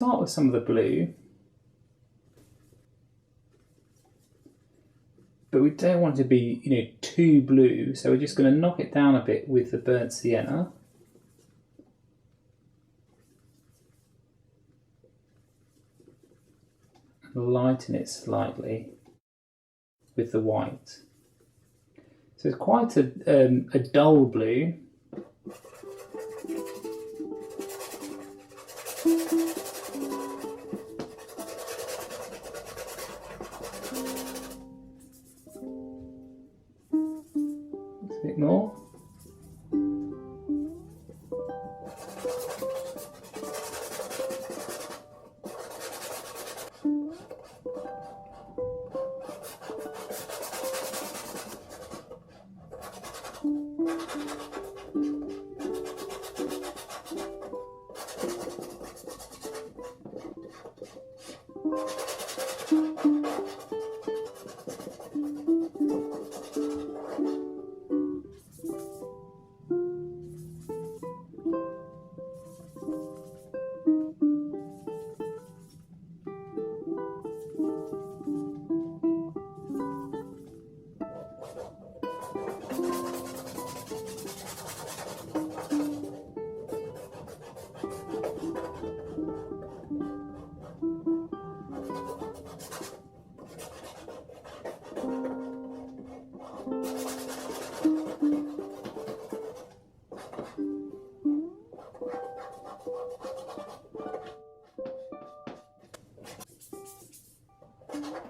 Start with some of the blue, but we don't want it to be, too blue, so we're just going to knock it down a bit with the burnt sienna. And lighten it slightly with the white. So it's quite a dull blue. A bit more.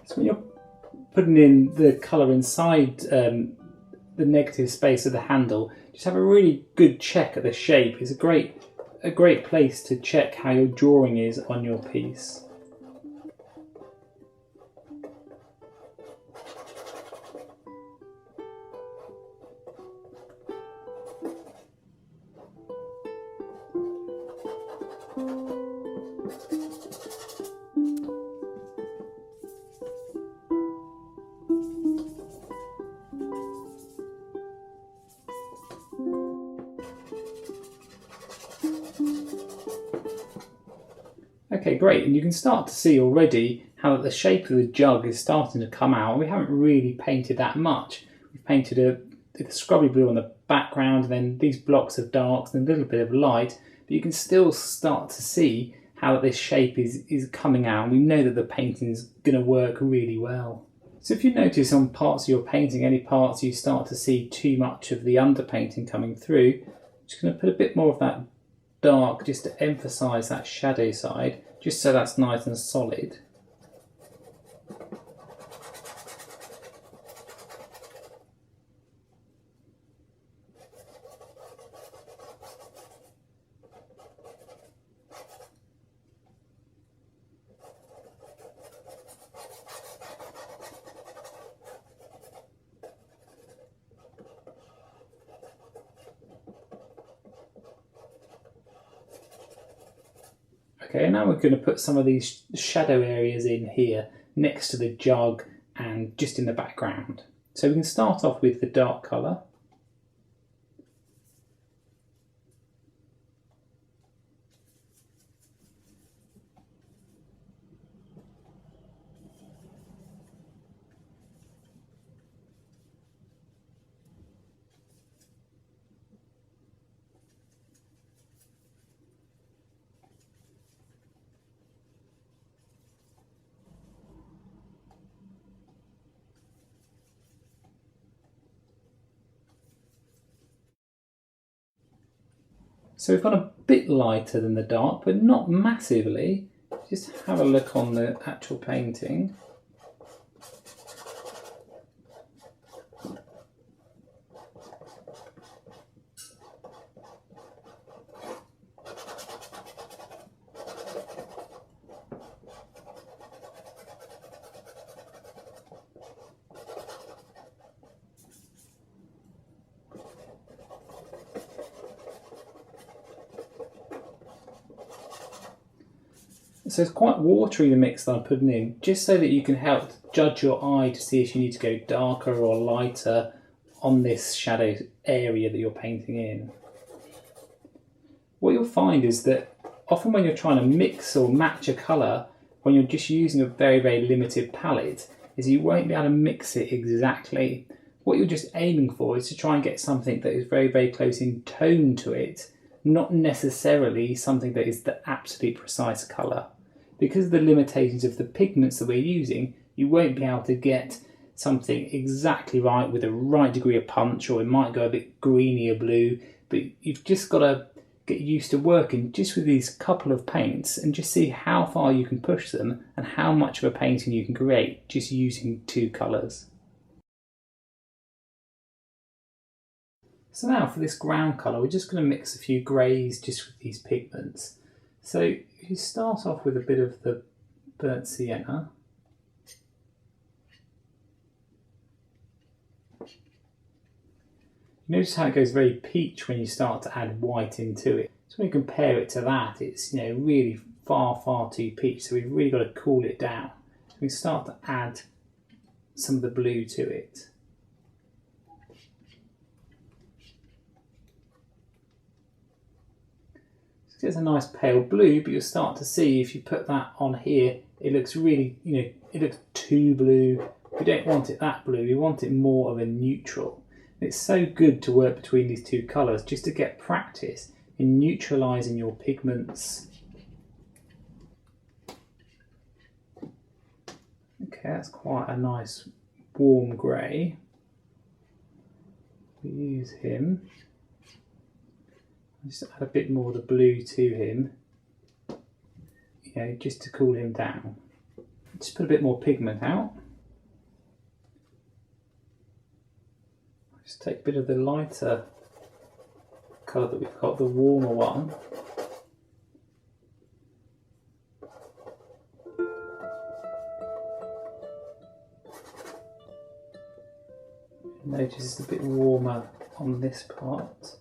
So when you're putting in the colour inside the negative space of the handle, just have a really good check at the shape. It's a great place to check how your drawing is on your piece. Okay, great, and you can start to see already how the shape of the jug is starting to come out. We haven't really painted that much. We've painted a scrubby blue on the background, and then these blocks of darks and a little bit of light, but you can still start to see how this shape is coming out. We know that the painting is going to work really well. So if you notice on parts of your painting, any parts you start to see too much of the underpainting coming through, I'm just going to put a bit more of that dark just to emphasise that shadow side, just so that's nice and solid. Okay, now we're going to put some of these shadow areas in here next to the jug and just in the background. So we can start off with the dark colour. So we've gone a bit lighter than the dark, but not massively. Just have a look on the actual painting. So it's quite watery, the mix that I'm putting in, just so that you can help judge your eye to see if you need to go darker or lighter on this shadow area that you're painting in. What you'll find is that often when you're trying to mix or match a colour, when you're just using a very, very limited palette, is you won't be able to mix it exactly. What you're just aiming for is to try and get something that is very, very close in tone to it, not necessarily something that is the absolute precise colour. Because of the limitations of the pigments that we're using, you won't be able to get something exactly right with the right degree of punch, or it might go a bit greeny or blue, but you've just got to get used to working just with these couple of paints and just see how far you can push them and how much of a painting you can create just using two colours. So now for this ground colour, we're just going to mix a few greys just with these pigments. So you start off with a bit of the burnt sienna. Notice how it goes very peach when you start to add white into it. So when you compare it to that, it's really far, far too peach. So we've really got to cool it down. We start to add some of the blue to it. So it's a nice pale blue, but you'll start to see if you put that on here, it looks really, it looks too blue. We don't want it that blue. We want it more of a neutral. It's so good to work between these two colours just to get practice in neutralising your pigments. Okay, that's quite a nice warm grey. We use him. Just add a bit more of the blue to him, just to cool him down. Just put a bit more pigment out. Just take a bit of the lighter colour that we've got, the warmer one. Notice it's a bit warmer on this part.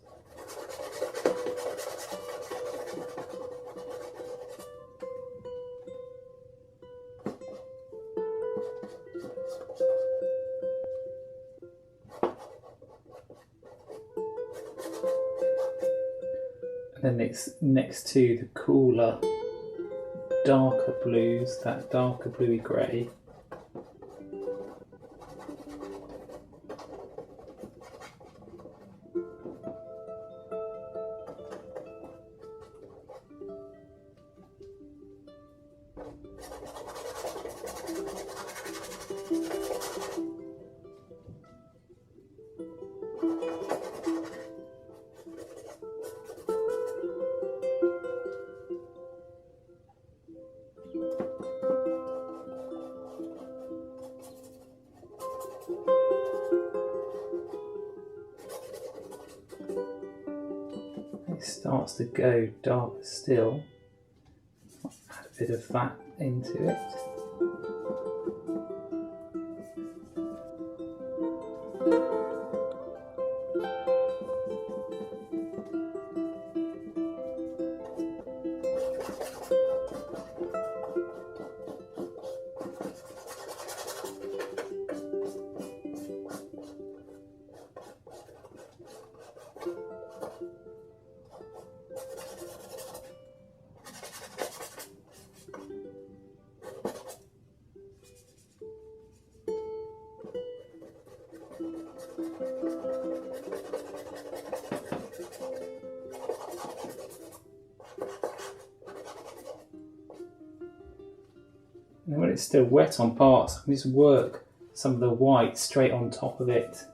And then it's next to the cooler, darker blues, that darker bluey grey. It starts to go darker still. Add a bit of that into it. And when it's still wet on parts, I can just work some of the white straight on top of it.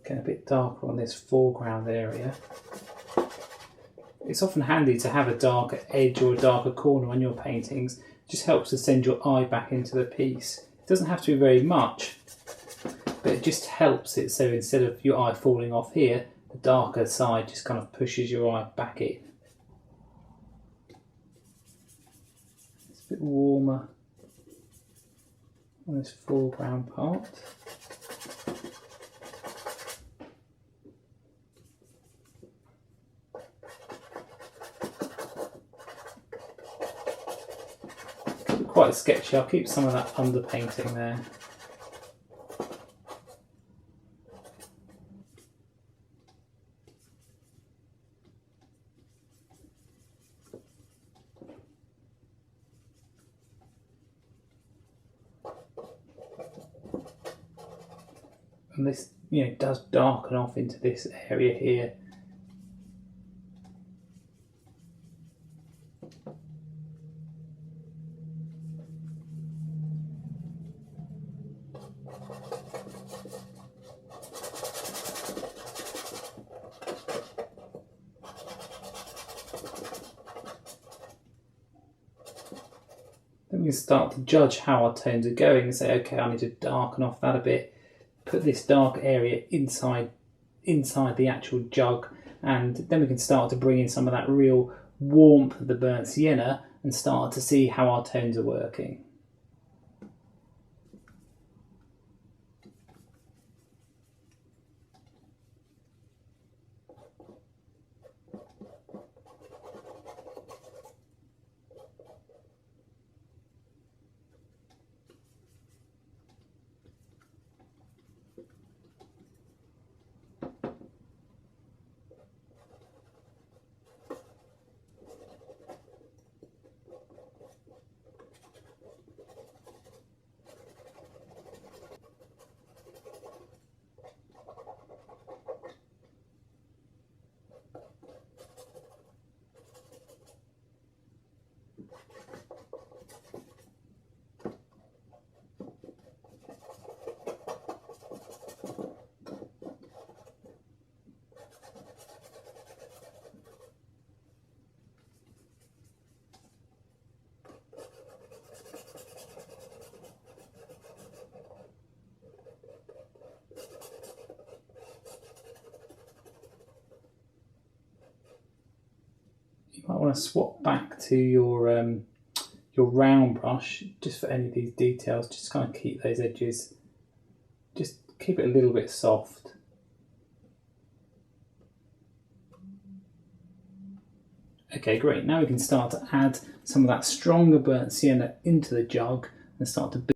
Getting a bit darker on this foreground area. It's often handy to have a darker edge or a darker corner on your paintings. It just helps to send your eye back into the piece. It doesn't have to be very much, but it just helps it, so instead of your eye falling off here, the darker side just kind of pushes your eye back in. Let's bit warmer on this foreground part. Quite sketchy. I'll keep some of that underpainting there. And this, does darken off into this area here. Then we can start to judge how our tones are going and say, okay, I need to darken off that a bit, put this dark area inside the actual jug, and then we can start to bring in some of that real warmth of the burnt sienna and start to see how our tones are working. You might want to swap back to your round brush just for any of these details. Just kind of keep those edges, just keep it a little bit soft. Okay, great. Now we can start to add some of that stronger burnt sienna into the jug and start to build